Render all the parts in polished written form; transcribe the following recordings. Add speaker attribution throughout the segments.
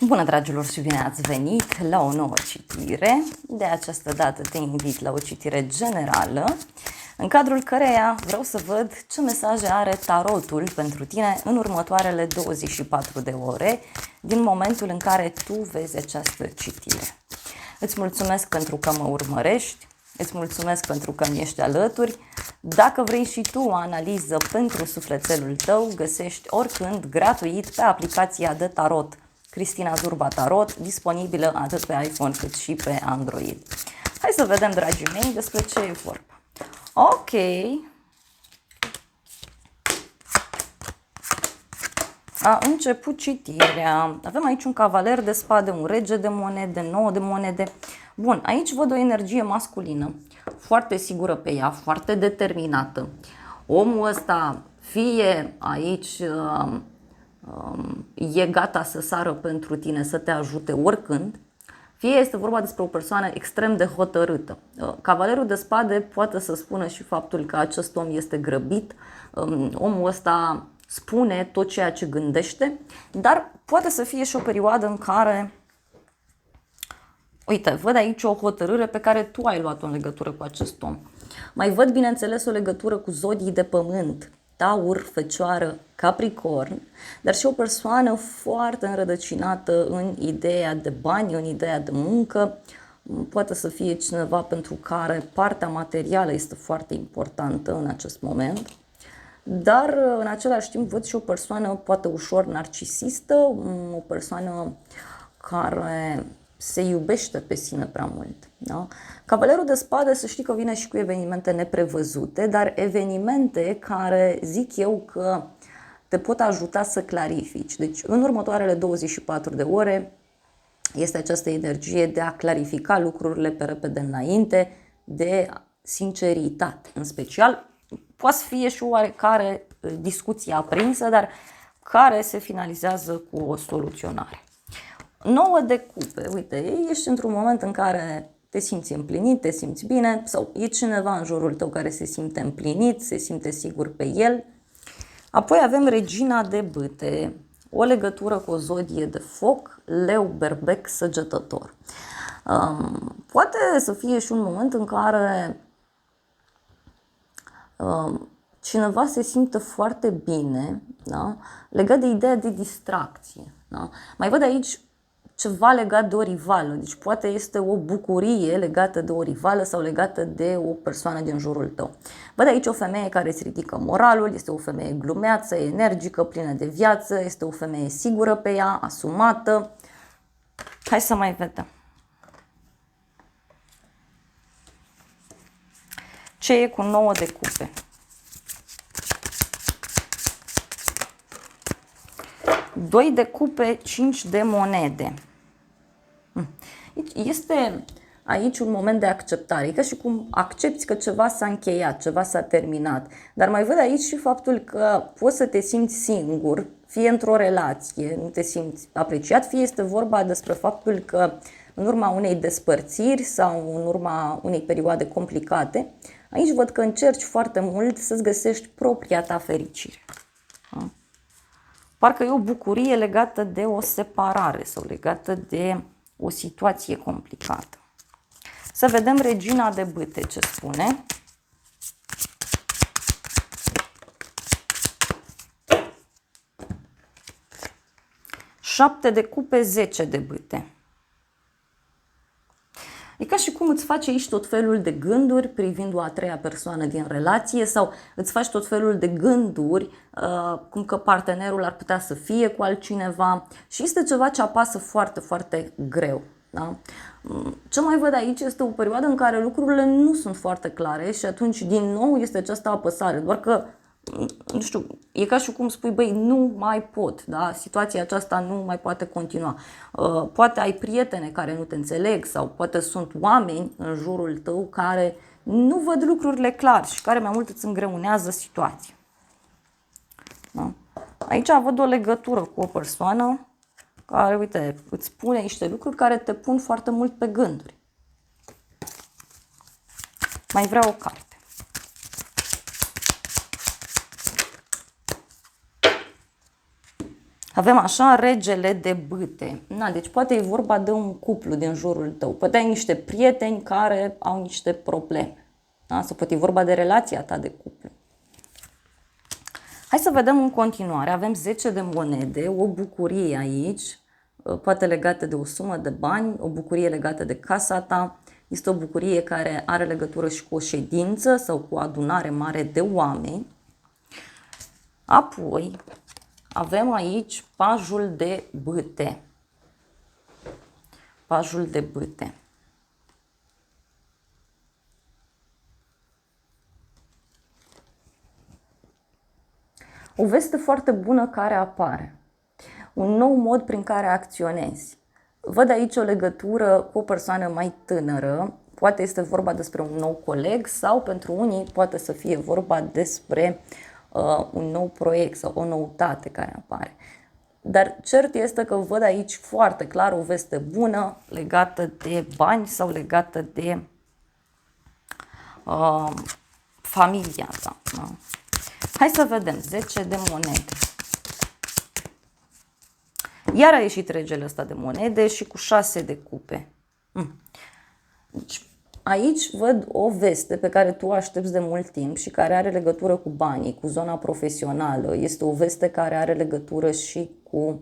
Speaker 1: Bună, dragilor, și bine ați venit la o nouă citire. De această dată te invit la o citire generală, în cadrul căreia vreau să văd ce mesaje are tarotul pentru tine în următoarele 24 de ore, din momentul în care tu vezi această citire. Îți mulțumesc pentru că mă urmărești, îți mulțumesc pentru că mi ești alături. Dacă vrei și tu o analiză pentru sufletelul tău, găsești oricând gratuit pe aplicația de tarot Cristina Zurba Tarot, disponibilă atât pe iPhone cât și pe Android. Hai să vedem, dragii mei, despre ce e vorba. Ok. A început citirea. Avem aici un cavaler de spade, un rege de monede, 9 de monede. Bun, aici văd o energie masculină, foarte sigură pe ea, foarte determinată. Omul ăsta, fie aici e gata să sară pentru tine, să te ajute oricând, fie este vorba despre o persoană extrem de hotărâtă. Cavalerul de spade poate să spună și faptul că acest om este grăbit, omul ăsta spune tot ceea ce gândește, dar poate să fie și o perioadă în care, uite, văd aici o hotărâre pe care tu ai luat-o în legătură cu acest om. Mai văd, bineînțeles, o legătură cu zodii de pământ, Taur, Fecioară, Capricorn, dar și o persoană foarte înrădăcinată în ideea de bani, în ideea de muncă. Poate să fie cineva pentru care partea materială este foarte importantă în acest moment, dar în același timp văd și o persoană poate ușor narcisistă, o persoană care se iubește pe sine prea mult. Da? Cavalerul de spade, să știi că vine și cu evenimente neprevăzute, dar evenimente care zic eu că te pot ajuta să clarifici. Deci în următoarele 24 de ore este această energie de a clarifica lucrurile pe repede înainte, de sinceritate. În special, poate să fie și o oarecare discuție aprinsă, dar care se finalizează cu o soluționare. 9 de cupe, uite, ești într-un moment în care te simți împlinit, te simți bine, sau e cineva în jurul tău care se simte împlinit, se simte sigur pe el. Apoi avem regina de bâte, o legătură cu o zodie de foc, leu, berbec, săgetător. Poate să fie și un moment în care cineva se simte foarte bine, da? Legat de ideea de distracție. Da? Mai văd aici ceva legat de o rivală, deci poate este o bucurie legată de o rivală sau legată de o persoană din jurul tău. Văd aici o femeie care îți ridică moralul, este o femeie glumeață, energică, plină de viață, este o femeie sigură pe ea, asumată. Hai să mai vedem. Ce e cu 9 de cupe? Doi de cupe, 5 de monede. Este aici un moment de acceptare, e ca și cum accepti că ceva s-a încheiat, ceva s-a terminat. Dar mai văd aici și faptul că poți să te simți singur, fie într-o relație, nu te simți apreciat, fie este vorba despre faptul că în urma unei despărțiri sau în urma unei perioade complicate, aici văd că încerci foarte mult să-ți găsești propria ta fericire. Da? Parcă e o bucurie legată de o separare sau legată de o situație complicată. Să vedem regina de bâte ce spune. Șapte de cupe, 10 de bâte. E ca și cum îți faci aici tot felul de gânduri privind o a treia persoană din relație sau îți faci tot felul de gânduri cum că partenerul ar putea să fie cu altcineva și este ceva ce apasă foarte, foarte greu. Da? Ce mai văd aici este o perioadă în care lucrurile nu sunt foarte clare și atunci din nou este această apăsare, doar că nu știu, e ca și cum spui, băi, nu mai pot, da? Situația aceasta nu mai poate continua. Poate ai prietene care nu te înțeleg sau poate sunt oameni în jurul tău care nu văd lucrurile clar și care mai mult îți îngreunează situația. Da? Aici văd o legătură cu o persoană care, uite, îți spune niște lucruri care te pun foarte mult pe gânduri. Mai vreau o carte. Avem așa regele de bâte. Deci poate e vorba de un cuplu din jurul tău. Poate ai niște prieteni care au niște probleme. Sau poate e vorba de relația ta de cuplu. Hai să vedem în continuare. Avem 10 de monede, o bucurie aici, poate legată de o sumă de bani, o bucurie legată de casa ta. Este o bucurie care are legătură și cu o ședință sau cu o adunare mare de oameni. Apoi avem aici pajul de bâte. Pajul de bâte. O veste foarte bună care apare. Un nou mod prin care acționezi. Văd aici o legătură cu o persoană mai tânără. Poate este vorba despre un nou coleg sau pentru unii poate să fie vorba despre un nou proiect sau o noutate care apare. Dar cert este că văd aici foarte clar o veste bună legată de bani sau legată de familia ta. Da? Hai să vedem, 10 de monede. Iar a ieșit regele ăsta de monede și cu 6 de cupe. Deci, aici văd o veste pe care tu o aștepți de mult timp și care are legătură cu banii, cu zona profesională. Este o veste care are legătură și cu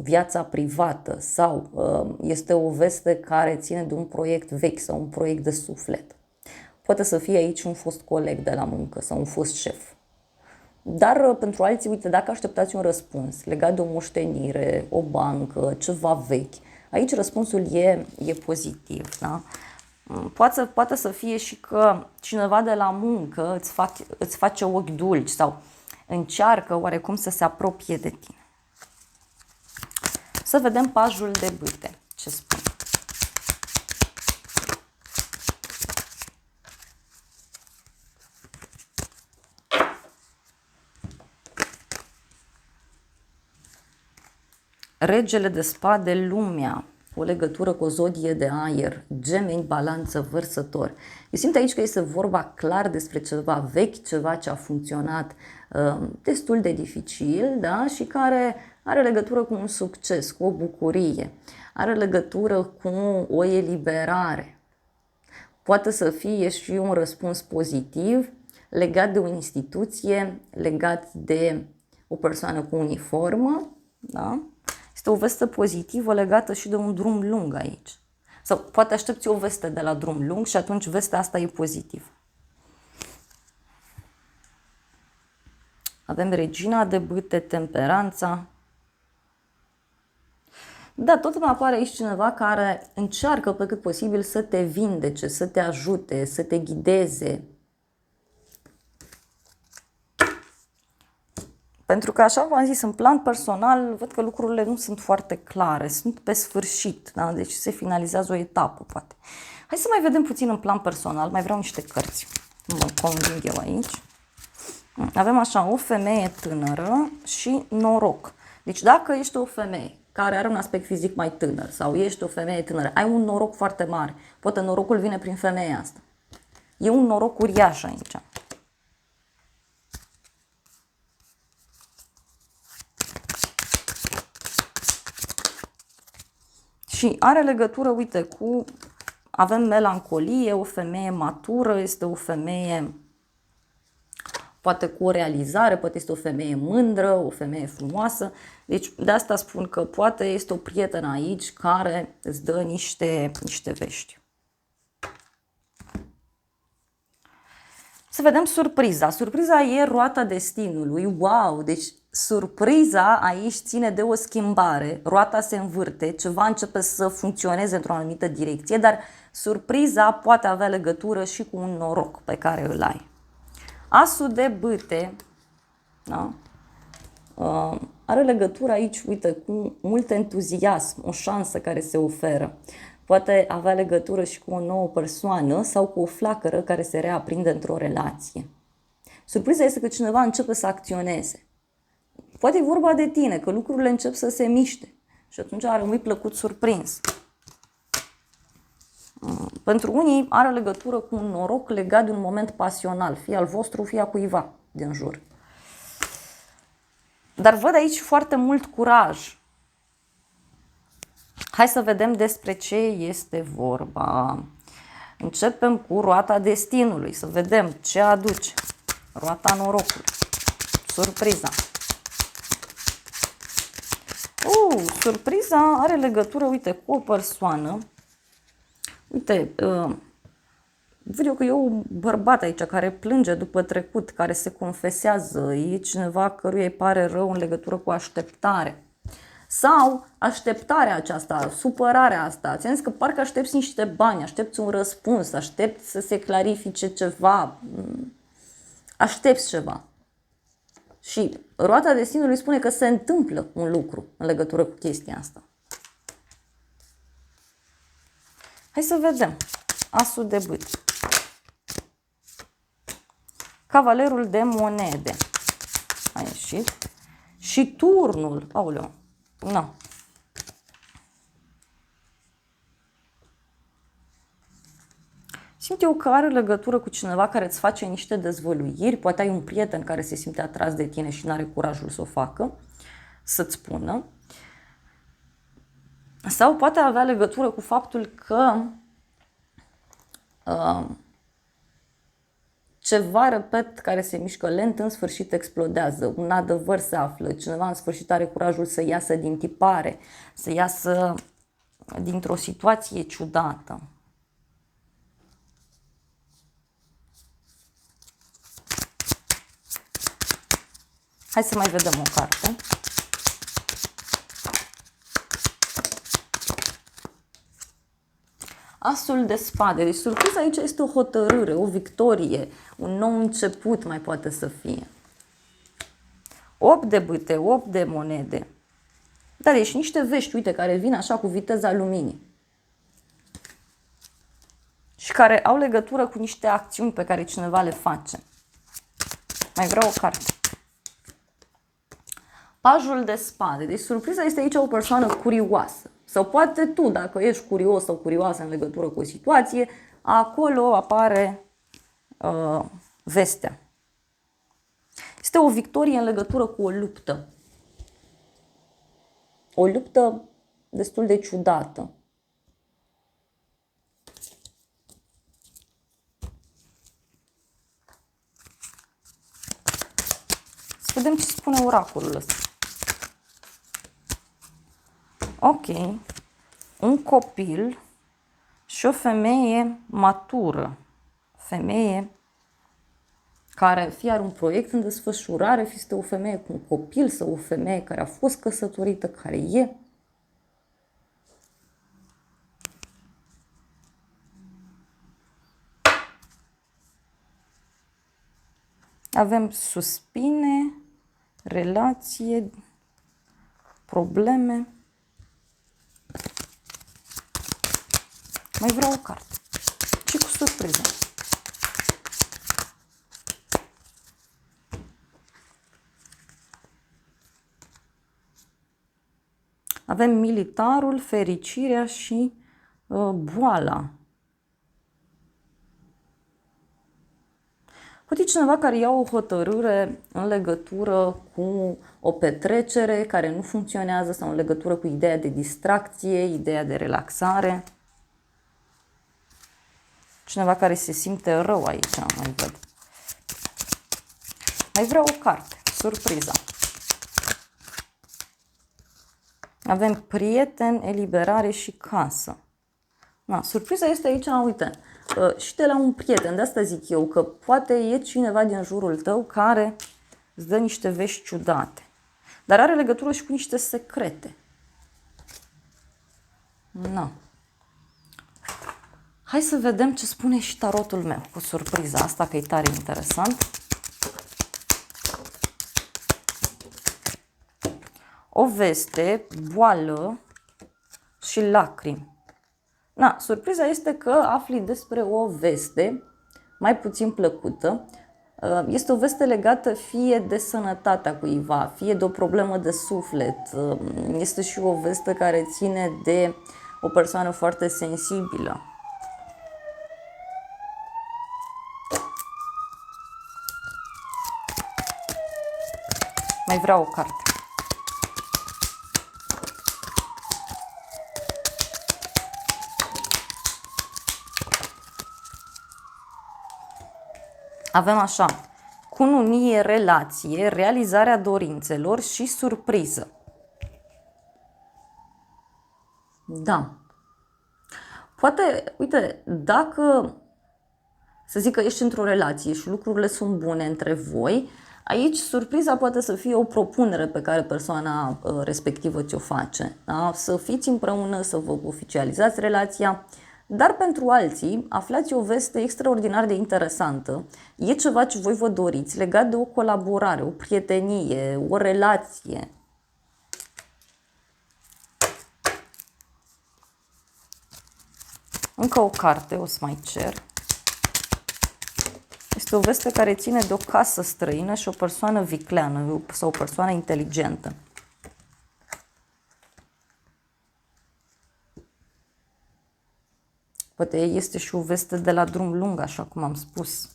Speaker 1: viața privată sau este o veste care ține de un proiect vechi sau un proiect de suflet. Poate să fie aici un fost coleg de la muncă sau un fost șef. Dar pentru alții, uite, dacă așteptați un răspuns legat de o moștenire, o bancă, ceva vechi, aici răspunsul e pozitiv. Da? Poate să fie și că cineva de la muncă îți face ochi dulci sau încearcă oarecum să se apropie de tine. Să vedem pajul de bâte. Ce spune? Regele de spade, lumea, o legătură cu o zodie de aer, Gemeni, balanță, vărsător. Eu simt aici că este vorba clar despre ceva vechi, ceva ce a funcționat destul de dificil, da? Și care are legătură cu un succes, cu o bucurie, are legătură cu o eliberare. Poate să fie și un răspuns pozitiv legat de o instituție, legat de o persoană cu uniformă, da? Este o veste pozitivă legată și de un drum lung aici. Sau poate aștepți o veste de la drum lung și atunci vestea asta e pozitivă. Avem regina de bâte, temperanța. Da, tot îmi apare aici cineva care încearcă pe cât posibil să te vindece, să te ajute, să te ghideze. Pentru că, așa v-am zis, în plan personal, văd că lucrurile nu sunt foarte clare, sunt pe sfârșit, da? Deci se finalizează o etapă, poate. Hai să mai vedem puțin în plan personal, mai vreau niște cărți. Mă conving eu aici. Avem așa o femeie tânără și noroc. Deci dacă ești o femeie care are un aspect fizic mai tânăr sau ești o femeie tânără, ai un noroc foarte mare. Poate norocul vine prin femeia asta. E un noroc uriaș aici. Și are legătură, uite, cu, avem melancolie, o femeie matură, este o femeie poate cu o realizare, poate este o femeie mândră, o femeie frumoasă. Deci de asta spun că poate este o prietenă aici care îți dă niște vești. Să vedem surpriza. Surpriza e roata destinului. Wow! Deci surpriza aici ține de o schimbare. Roata se învârte, ceva începe să funcționeze într-o anumită direcție, dar surpriza poate avea legătură și cu un noroc pe care îl ai. Asul de bâte, da? Are legătură aici, uite, cu mult entuziasm, o șansă care se oferă. Poate avea legătură și cu o nouă persoană sau cu o flacără care se reaprinde într-o relație. Surpriza este că cineva începe să acționeze. Poate e vorba de tine, că lucrurile încep să se miște și atunci rămâi plăcut surprins. Pentru unii are legătură cu un noroc legat de un moment pasional, fie al vostru, fie a cuiva din jur. Dar văd aici foarte mult curaj. Hai să vedem despre ce este vorba. Începem cu roata destinului, să vedem ce aduce roata norocului. Surpriza. Surpriza are legătură, uite, cu o persoană. Uite, văd eu că e un bărbat aici care plânge după trecut, care se confesează. E cineva căruia îi pare rău în legătură cu așteptare. Sau așteptarea aceasta, supărarea asta. Ți-am zis că parcă aștepți niște bani, aștepți un răspuns, aștepți să se clarifice ceva, aștepți ceva. Și roata destinului spune că se întâmplă un lucru în legătură cu chestia asta. Hai să vedem. Asul de bât. Cavalerul de monede. A ieșit. Și turnul. Aoleu. Nu. Simt eu că are legătură cu cineva care îți face niște dezvăluiri, poate ai un prieten care se simte atras de tine și nu are curajul să o facă, să-ți spună. Sau poate avea legătură cu faptul că ceva, repet, care se mișcă lent, în sfârșit explodează, un adevăr se află, cineva în sfârșit are curajul să iasă din tipare, să iasă dintr-o situație ciudată. Hai să mai vedem o carte. Asul de spade. Deci surpriza aici este o hotărâre, o victorie, un nou început mai poate să fie. 8 de bâte, 8 de monede. Da, deci niște vești, uite, care vin așa cu viteza luminii. Și care au legătură cu niște acțiuni pe care cineva le face. Mai vreau o carte. Pajul de spade. Deci surpriza este aici o persoană curioasă. Sau poate tu, dacă ești curios sau curioasă în legătură cu o situație, acolo apare vestea. Este o victorie în legătură cu o luptă. O luptă destul de ciudată. Să vedem ce spune oracolul ăsta. Ok, un copil și o femeie matură, femeie care fie are un proiect în desfășurare, fie este o femeie cu un copil sau o femeie care a fost căsătorită, care e. Avem suspine, relație, probleme. Mai vreau o carte. Și cu surpriză. Avem militarul, fericirea și boala. Poate cineva care ia o hotărâre în legătură cu o petrecere care nu funcționează sau în legătură cu ideea de distracție, ideea de relaxare. Cineva care se simte rău aici, mai văd. Mai vreau o carte. Surpriza. Avem prieten, eliberare și casă. Da, surpriza este aici, uite, și de la un prieten. De asta zic eu că poate e cineva din jurul tău care îți dă niște vești ciudate. Dar are legătură și cu niște secrete. Da. Hai să vedem ce spune și tarotul meu cu surpriza asta, că e tare interesant. O veste, boală și lacrimi. Na, surpriza este că afli despre o veste mai puțin plăcută. Este o veste legată fie de sănătatea cuiva, fie de o problemă de suflet. Este și o veste care ține de o persoană foarte sensibilă. Mai vreau o carte. Avem așa, cununie, relație, realizarea dorințelor și surpriză. Da. Poate, uite, dacă să zic că ești într-o relație și lucrurile sunt bune între voi, aici surpriza poate să fie o propunere pe care persoana respectivă ți-o face. Da? Să fiți împreună, să vă oficializați relația, dar pentru alții aflați o veste extraordinar de interesantă. E ceva ce voi vă doriți legat de o colaborare, o prietenie, o relație. Încă o carte o să mai cer. Este o veste care ține de o casă străină și o persoană vicleană sau o persoană inteligentă. Poate este și o veste de la drum lung, așa cum am spus.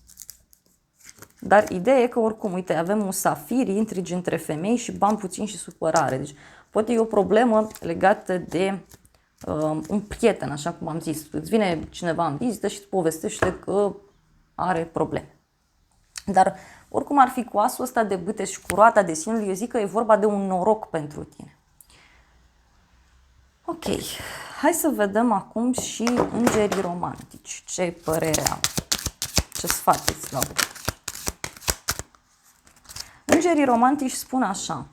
Speaker 1: Dar ideea e că oricum, uite, avem un safir, intrigi între femei și bani puțin și supărare. Deci poate e o problemă legată de un prieten, așa cum am zis. Îți vine cineva în vizită și îți povestește că are probleme. Dar oricum ar fi cu asul ăsta de bâte și cu roata de sinul, eu zic că e vorba de un noroc pentru tine. Ok, hai să vedem acum și îngerii romantici. Ce părere au? Ce sfat îți dau? Îngerii romantici spun așa: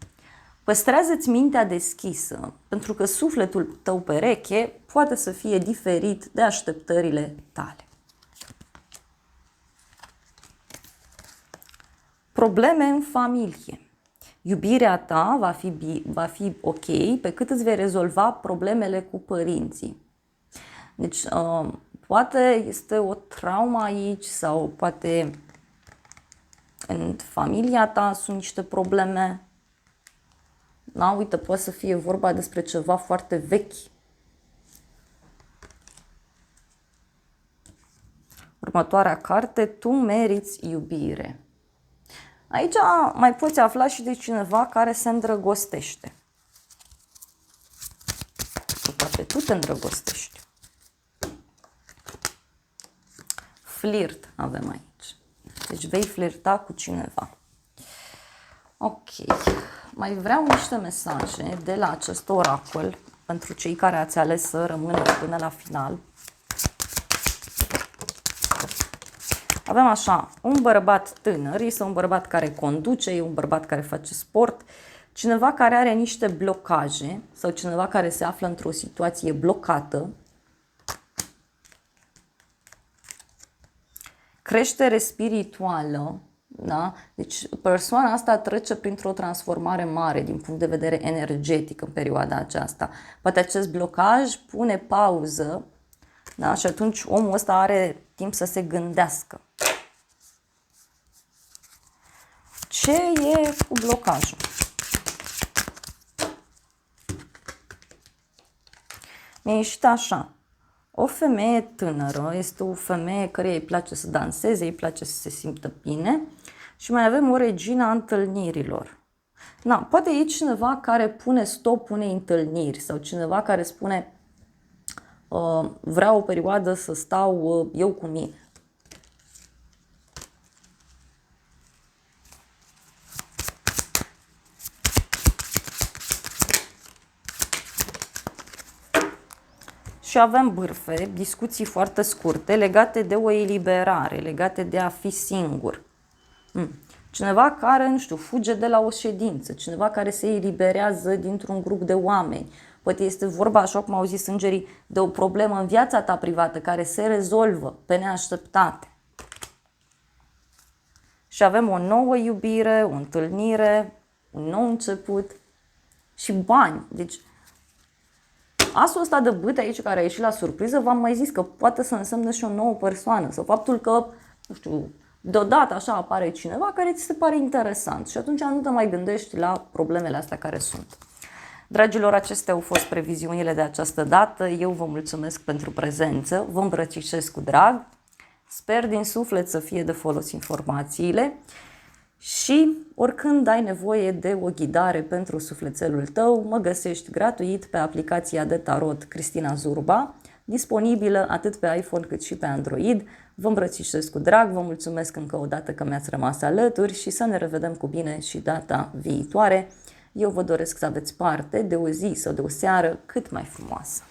Speaker 1: păstrează-ți mintea deschisă, pentru că sufletul tău pereche poate să fie diferit de așteptările tale. Probleme în familie. Iubirea ta va fi ok pe cât îți vei rezolva problemele cu părinții. Deci, poate este o traumă aici sau poate în familia ta sunt niște probleme. Da, uite, poate să fie vorba despre ceva foarte vechi. Următoarea carte, tu meriți iubire. Aici mai poți afla și de cineva care se îndrăgostește. Poate tu te îndrăgostești. Flirt avem aici. Deci vei flirta cu cineva. Ok. Mai vreau niște mesaje de la acest oracol pentru cei care ați ales să rămână până la final. Avem așa, un bărbat tânăr, este un bărbat care conduce, e un bărbat care face sport, cineva care are niște blocaje sau cineva care se află într-o situație blocată. Creștere spirituală, da? Deci persoana asta trece printr-o transformare mare din punct de vedere energetic în perioada aceasta. Poate acest blocaj pune pauză, da? Și atunci omul ăsta are timp să se gândească. Ce e cu blocajul? Mi-a ieșit așa. O femeie tânără este o femeie care îi place să danseze, îi place să se simtă bine și mai avem o regină a întâlnirilor. Na, poate e cineva care pune stop unei întâlniri sau cineva care spune vreau o perioadă să stau eu cu mine. Și avem bârfe, discuții foarte scurte legate de o eliberare, legate de a fi singur. Cineva care, nu știu, fuge de la o ședință, cineva care se eliberează dintr-un grup de oameni. Poate este vorba, așa cum au zis îngerii, de o problemă în viața ta privată care se rezolvă pe neașteptate. Și avem o nouă iubire, o întâlnire, un nou început și bani. Deci asul ăsta de bâte aici care a ieșit la surpriză, v-am mai zis că poate să însemne și o nouă persoană sau faptul că, nu știu, deodată așa apare cineva care ți se pare interesant și atunci nu te mai gândești la problemele astea care sunt. Dragilor, acestea au fost previziunile de această dată. Eu vă mulțumesc pentru prezență, vă îmbrățișez cu drag, sper din suflet să fie de folos informațiile și oricând ai nevoie de o ghidare pentru sufletelul tău, mă găsești gratuit pe aplicația de tarot Cristina Zurba disponibilă atât pe iPhone cât și pe Android. Vă îmbrățișez cu drag, vă mulțumesc încă o dată că mi-ați rămas alături și să ne revedem cu bine și data viitoare. Eu vă doresc să aveți parte de o zi sau de o seară cât mai frumoasă.